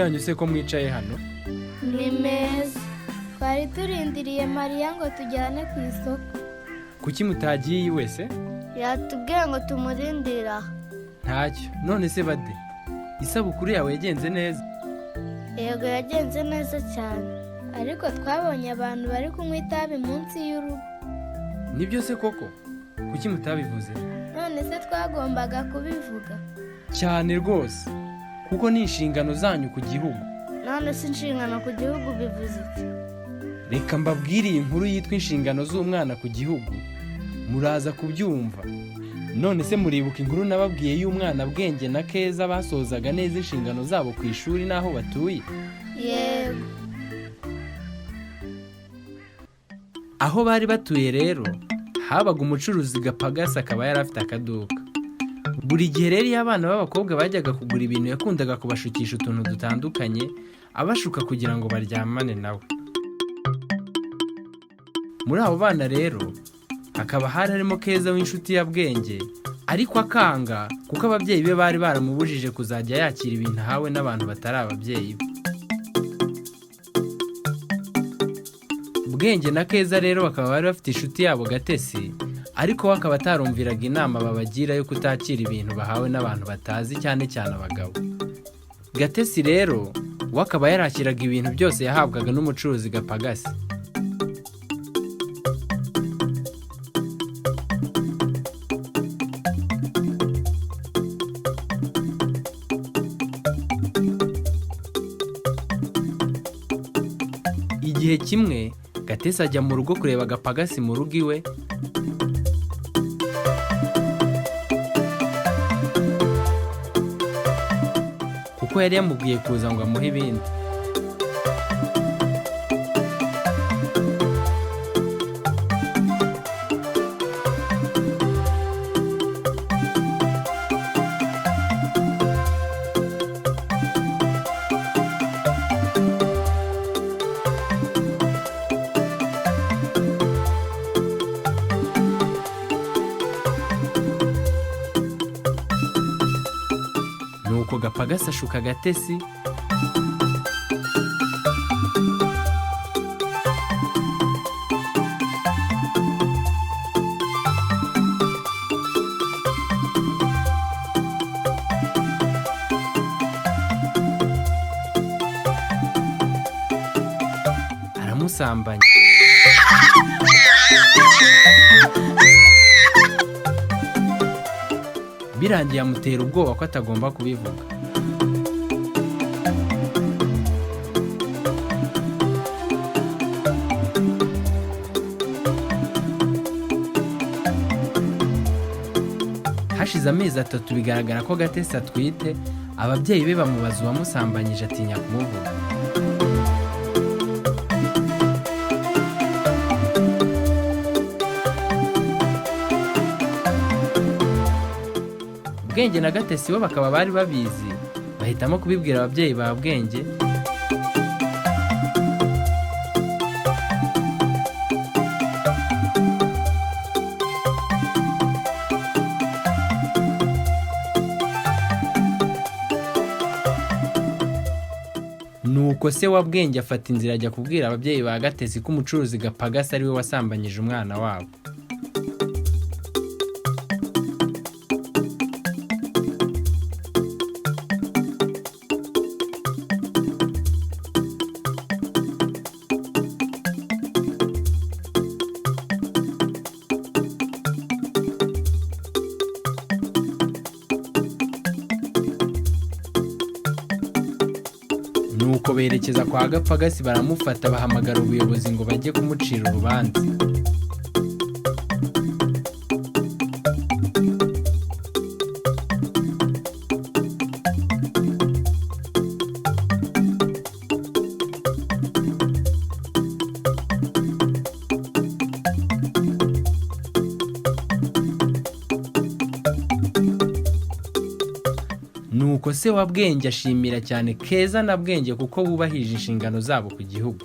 yanyu se ko mwicaye hano? Ni meza. Twari turindiriye Mariya ngo tujyane ku isoko. Kuki mutagiye wese? Yatubwiye ngo tumurindire aha. Ntacyo. None se bade, isabukuru yawe yagenze neza? Yego yagenze neza cyane. Ariko twabonye abantu bari kunywa itabi munsi y'urugo. Nibyo se koko? Kuki mutabivuze? None se twagombaga kubivuga? Cyane rwose. Kuko ni inshingano zanyu ku gihugu. None se inshingano ku gihugu bivuze iki? Reka mbabwire iyi nkuru yitwa inshingano z'umwana ku gihugu. Muraza kubyumva. None se muribuka inkuru nababwiye y'umwana Bwenge na Keza basozaga neza inshingano zabo ku ishuri n'aho batuye? Yego. Aho bari batuye rero habaga umucuruzi Gapagasi, akaba yari afite akaduka. Buri gihe rero iyo abana b'abakobwa bajyaga kugura ibintu yakundaga kubashukisha utuntu dutandukanye, abashuka kugira ngo baryamane nawe. Muri abo bana rero hakaba harimo Keza w'inshuti ya Bwenge, ariko akanga kuko ababyeyi be bari baramubujije kuzajya yakira ibintu ahawe n'abantu batari ababyeyi be. Bwenge na Keza rero bakaba bari bafite inshuti yabo Gatesi, ariko we akaba atarumviraga inama babagira yo kutakira ibintu bahawe n'abantu batazi, cyane cyane abagabo. Gatesi rero we akaba yarakiraga ibintu byose yahabwaga n'umucuruzi Gapagasi. Igihe kimwe Gatesi ajya mu rugo kureba Gapagasi mu rugo iwe, kuko yari yamubwiye kuza ngo amuhe ibindi. Nuko Gapagasi ashuka Gatesi, aramusambanya. Birangiye amutera ubwoba ko atagomba kubivuga. Hashize amezi 3 bigaragara ko Gatesi atwite, ababyeyi be bamubaza uwamusambanyije atinya kumuvuga. Bwenge na Gatesi bo bakaba bari babizi, bahitamo kubibwira ababyeyi ba Bwenge. Nuko se wa Bwenge afata inzira ajya kubwira ababyeyi ba Gatesi ko umucuruzi Gapagasi ari we wasambanyije umwana wabo. Nuko berekeza kwa Gapagasi baramufata, bahamagara ubuyobozi ngo bajye kumucira urubanza. Nuko se wa Bwenge ashimira cyane Keza na Bwenge kuko bubahije inshingano zabo ku gihugu.